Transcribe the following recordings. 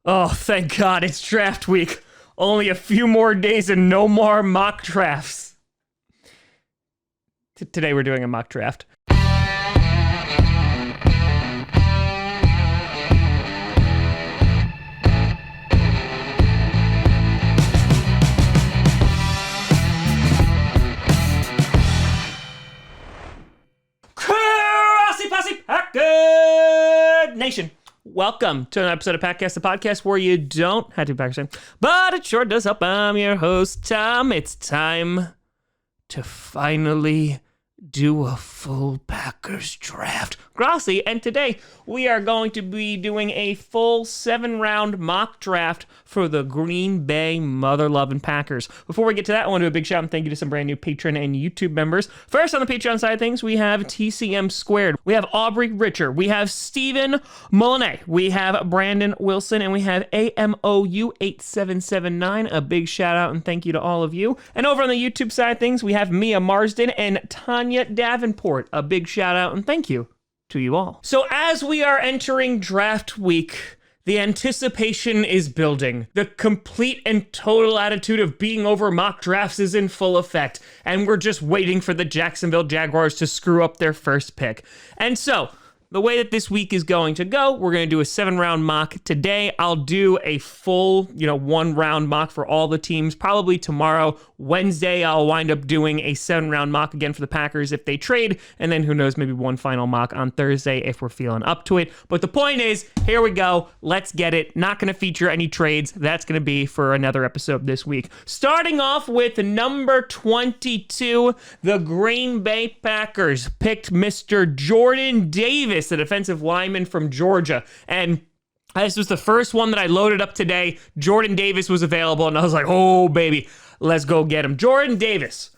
Oh, thank God, it's draft week. Only a few more days and no more mock drafts. Today we're doing a mock draft. Grossi Posse Packer Nation. Welcome to an episode of Packcast, the podcast where you don't have to be Packers fan, but it sure does help. I'm your host, Tom. It's time to finally do a full Packers draft. Grossi, and today we are going to be doing a full 7-round mock draft for the Green Bay mother-loving Packers. Before we get to that, I want to do a big shout and thank you to some brand new Patreon and YouTube members. First, on the Patreon side of things, we have TCM Squared. We have Aubrey Richer. We have Stephen Molinet. We have Brandon Wilson, and we have AMOU8779. A big shout out and thank you to all of you. And over on the YouTube side of things, we have Mia Marsden and Tanya Davenport. A big shout out and thank you to you all. So as we are entering draft week, the anticipation is building. The complete and total attitude of being over mock drafts is in full effect, and we're just waiting for the Jacksonville Jaguars to screw up their first pick. And so, the way that this week is going to go, we're going to do a 7-round mock today. I'll do a full, 1-round mock for all the teams, probably tomorrow. Wednesday, I'll wind up doing a 7-round mock again for the Packers if they trade, and then who knows, maybe one final mock on Thursday if we're feeling up to it. But the point is, here we go. Let's get it. Not going to feature any trades. That's going to be for another episode this week. Starting off with number 22, the Green Bay Packers picked Mr. Jordan Davis, the defensive lineman from Georgia. And this was the first one that I loaded up today. Jordan Davis was available, and I was like, oh, baby, let's go get him. Jordan Davis,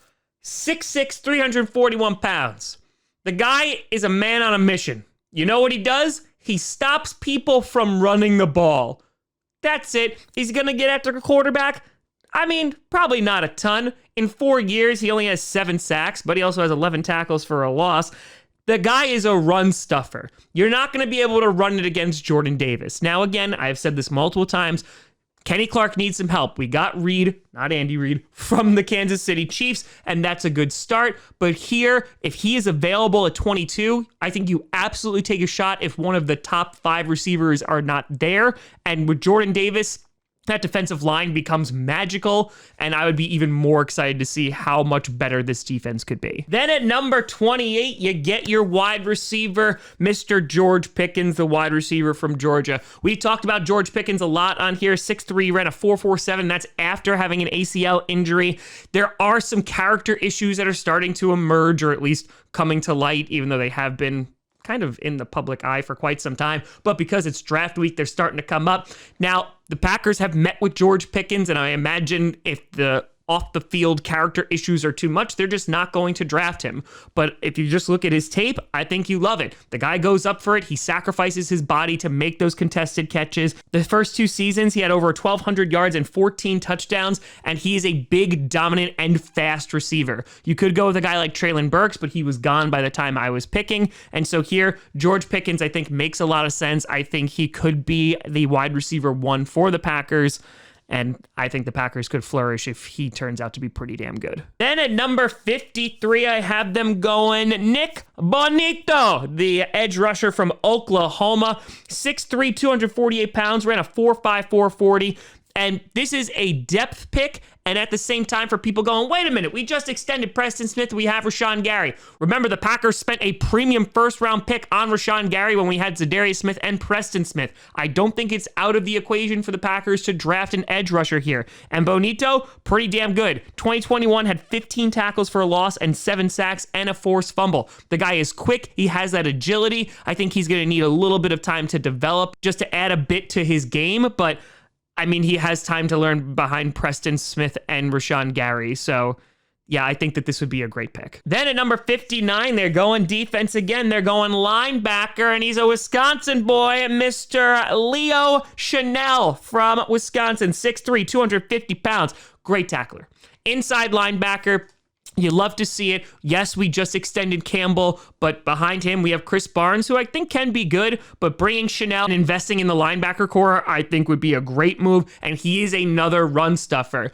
6'6", 341 pounds. The guy is a man on a mission. You know what he does? He stops people from running the ball. That's it. He's going to get after a quarterback. I mean, probably not a ton. In 4 years, he only has 7 sacks, but he also has 11 tackles for a loss. The guy is a run stuffer. You're not going to be able to run it against Jordan Davis. Now, again, I've said this multiple times. Kenny Clark needs some help. We got Reed, not Andy Reid, from the Kansas City Chiefs, and that's a good start. But here, if he is available at 22, I think you absolutely take a shot if one of the top 5 receivers are not there. And with Jordan Davis, that defensive line becomes magical, and I would be even more excited to see how much better this defense could be. Then at number 28, you get your wide receiver, Mr. George Pickens, the wide receiver from Georgia. We've talked about George Pickens a lot on here. 6'3", ran a 4.47. That's after having an ACL injury. There are some character issues that are starting to emerge, or at least coming to light, even though they have been kind of in the public eye for quite some time, but because it's draft week, they're starting to come up. Now, the Packers have met with George Pickens, and I imagine if the off-the-field character issues are too much, they're just not going to draft him. But if you just look at his tape, I think you love it. The guy goes up for it. He sacrifices his body to make those contested catches. The first 2 seasons, he had over 1,200 yards and 14 touchdowns, and he is a big, dominant, and fast receiver. You could go with a guy like Treylon Burks, but he was gone by the time I was picking. And so here, George Pickens, I think, makes a lot of sense. I think he could be the wide receiver 1 for the Packers. And I think the Packers could flourish if he turns out to be pretty damn good. Then at number 53, I have them going Nik Bonitto, the edge rusher from Oklahoma. 6'3", 248 pounds, ran a 4.5, 4.40. And this is a depth pick, and at the same time for people going, wait a minute, we just extended Preston Smith, we have Rashawn Gary. Remember, the Packers spent a premium first-round pick on Rashawn Gary when we had Zadarius Smith and Preston Smith. I don't think it's out of the equation for the Packers to draft an edge rusher here. And Bonitto, pretty damn good. 2021 had 15 tackles for a loss and 7 sacks and a forced fumble. The guy is quick, he has that agility. I think he's going to need a little bit of time to develop just to add a bit to his game, but I mean, he has time to learn behind Preston Smith and Rashawn Gary. So, yeah, I think that this would be a great pick. Then at number 59, they're going defense again. They're going linebacker, and he's a Wisconsin boy, Mr. Leo Chenal from Wisconsin. 6'3", 250 pounds. Great tackler. Inside linebacker. You love to see it. Yes, we just extended Campbell, but behind him we have Chris Barnes, who I think can be good, but bringing Chenal and investing in the linebacker core, I think would be a great move, and he is another run stuffer.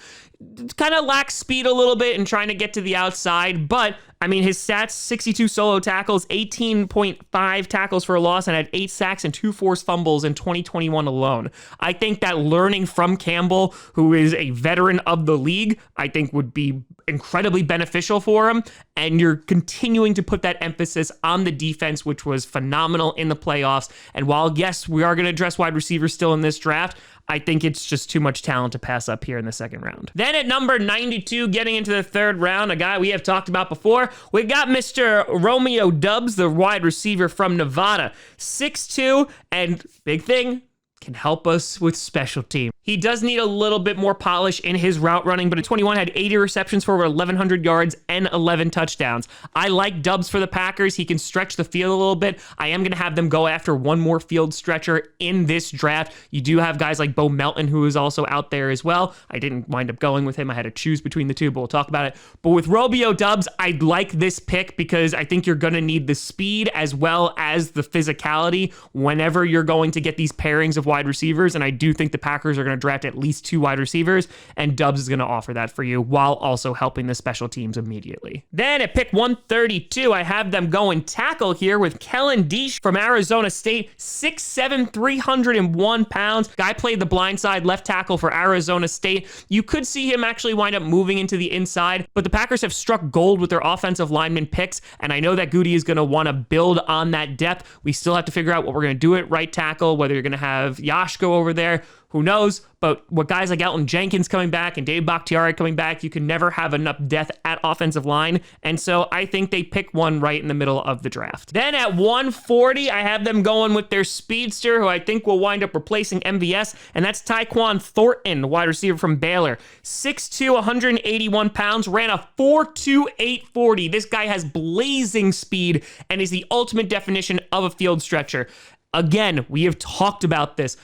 Kind of lacks speed a little bit in trying to get to the outside, but I mean, his stats, 62 solo tackles, 18.5 tackles for a loss, and had 8 sacks and 2 forced fumbles in 2021 alone. I think that learning from Campbell, who is a veteran of the league, I think would be incredibly beneficial for him. And you're continuing to put that emphasis on the defense, which was phenomenal in the playoffs. And while, yes, we are going to address wide receivers still in this draft, I think it's just too much talent to pass up here in the second round. Then at number 92, getting into the third round, a guy we have talked about before, we got Mr. Romeo Doubs, the wide receiver from Nevada. 6'2", and big thing, can help us with special team. He does need a little bit more polish in his route running, but in 21 had 80 receptions for over 1,100 yards and 11 touchdowns. I like Doubs for the Packers. He can stretch the field a little bit. I am going to have them go after one more field stretcher in this draft. You do have guys like Bo Melton, who is also out there as well. I didn't wind up going with him. I had to choose between the two, but we'll talk about it. But with Romeo Doubs, I like this pick because I think you're going to need the speed as well as the physicality whenever you're going to get these pairings of wide receivers, and I do think the Packers are going to draft at least 2 wide receivers, and Doubs is going to offer that for you while also helping the special teams immediately. Then at pick 132, I have them going tackle here with Kellen Diesch from Arizona State, 6'7", 301 pounds. Guy played the blind side left tackle for Arizona State. You could see him actually wind up moving into the inside, but the Packers have struck gold with their offensive lineman picks, and I know that Goody is going to want to build on that depth. We still have to figure out what we're going to do at right tackle, whether you're going to have Yash go over there. Who knows? But with guys like Elton Jenkins coming back and Dave Bakhtiari coming back, you can never have enough depth at offensive line. And so I think they pick one right in the middle of the draft. Then at 140, I have them going with their speedster, who I think will wind up replacing MVS, and that's Tyquan Thornton, the wide receiver from Baylor. 6'2", 181 pounds, ran a 4.28 40. This guy has blazing speed and is the ultimate definition of a field stretcher. Again, we have talked about this.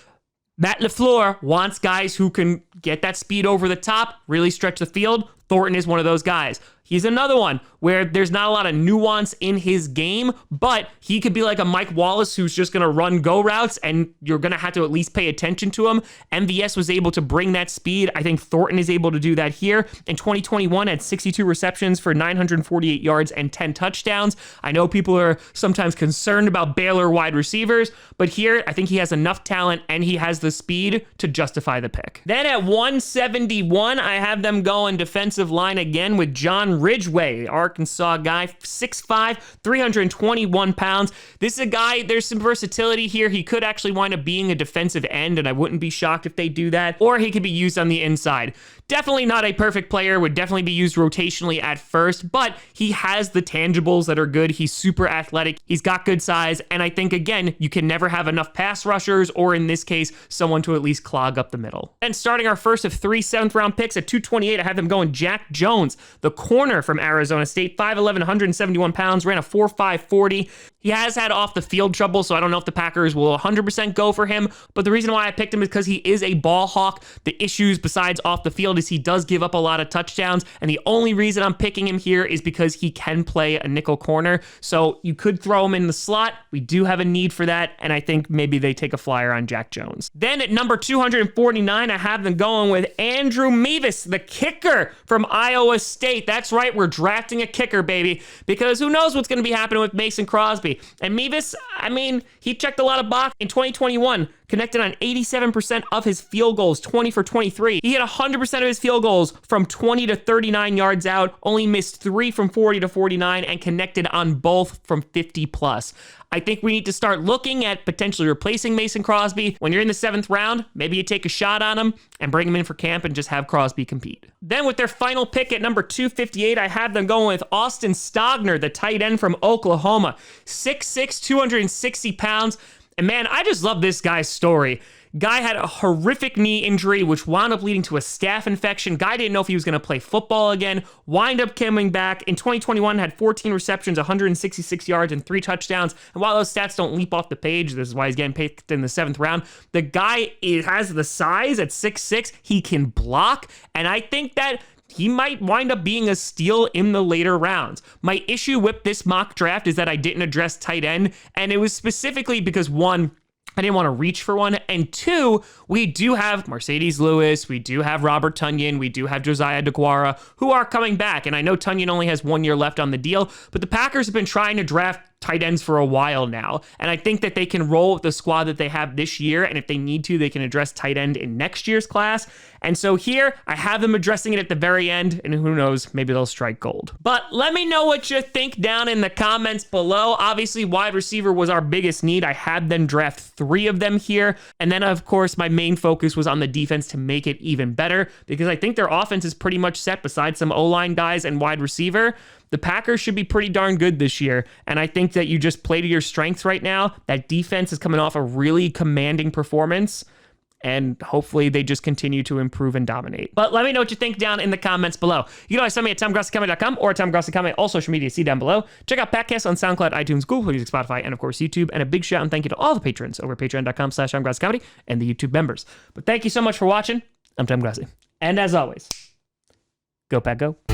Matt LaFleur wants guys who can get that speed over the top, really stretch the field. Thornton is one of those guys. He's another one where there's not a lot of nuance in his game, but he could be like a Mike Wallace who's just going to run go routes, and you're going to have to at least pay attention to him. MVS was able to bring that speed. I think Thornton is able to do that here. In 2021, had 62 receptions for 948 yards and 10 touchdowns. I know people are sometimes concerned about Baylor wide receivers, but here I think he has enough talent and he has the speed to justify the pick. Then at 171, I have them going defensive line again with John Ridgeway, Arkansas guy, 6'5", 321 pounds. This is a guy, there's some versatility here. He could actually wind up being a defensive end, and I wouldn't be shocked if they do that, or he could be used on the inside. Definitely not a perfect player, would definitely be used rotationally at first, but he has the tangibles that are good. He's super athletic, he's got good size, and I think, again, you can never have enough pass rushers, or in this case, someone to at least clog up the middle. And starting our first of 3 7th-round picks at 228, I have them going Jack Jones, the corner from Arizona State, 5'11", 171 pounds, ran a 4.5 40. He has had off the field trouble, so I don't know if the Packers will 100% go for him, but the reason why I picked him is because he is a ball hawk. The issues besides off the field is he does give up a lot of touchdowns, and the only reason I'm picking him here is because he can play a nickel corner, so you could throw him in the slot. We do have a need for that, and I think maybe they take a flyer on Jack Jones. Then at number 249, I have them going with Andrew Mevis, the kicker from Iowa State. That's right, we're drafting a kicker, baby, because who knows what's going to be happening with Mason Crosby. And Mevis, I mean, he checked a lot of boxes in 2021, connected on 87% of his field goals, 20 for 23. He hit 100% of his field goals from 20 to 39 yards out, only missed 3 from 40 to 49, and connected on both from 50 plus. I think we need to start looking at potentially replacing Mason Crosby. When you're in the 7th round, maybe you take a shot on him and bring him in for camp and just have Crosby compete. Then with their final pick at number 258, I have them going with Austin Stogner, the tight end from Oklahoma. 6'6", 260 pounds. And man, I just love this guy's story. Guy had a horrific knee injury, which wound up leading to a staph infection. Guy didn't know if he was going to play football again. Wind up coming back. In 2021, had 14 receptions, 166 yards, and 3 touchdowns. And while those stats don't leap off the page, this is why he's getting picked in the 7th round, the guy has the size at 6'6". He can block. And I think that he might wind up being a steal in the later rounds. My issue with this mock draft is that I didn't address tight end, and it was specifically because, one, I didn't want to reach for one, and two, we do have Mercedes Lewis, we do have Robert Tonyan, we do have Josiah DeGuara, who are coming back, and I know Tonyan only has 1 year left on the deal, but the Packers have been trying to draft tight ends for a while now, and I think that they can roll with the squad that they have this year, and if they need to, they can address tight end in next year's class. And so here, I have them addressing it at the very end, and who knows, maybe they'll strike gold. But let me know what you think down in the comments below. Obviously, wide receiver was our biggest need. I had them draft 3 of them here, and then of course, my main focus was on the defense to make it even better, because I think their offense is pretty much set besides some O-line guys and wide receiver. The Packers should be pretty darn good this year, and I think that you just play to your strengths right now. That defense is coming off a really commanding performance, and hopefully they just continue to improve and dominate. But let me know what you think down in the comments below. You can always send me at TomGrossiComedy.com or TomGrossiComedy, all social media, see down below. Check out Patcast on SoundCloud, iTunes, Google Music, Spotify, and of course YouTube. And a big shout and thank you to all the patrons over at patreon.com/TomGrossiComedy and the YouTube members. But thank you so much for watching. I'm Tom Grossi. And as always, go Pack Go.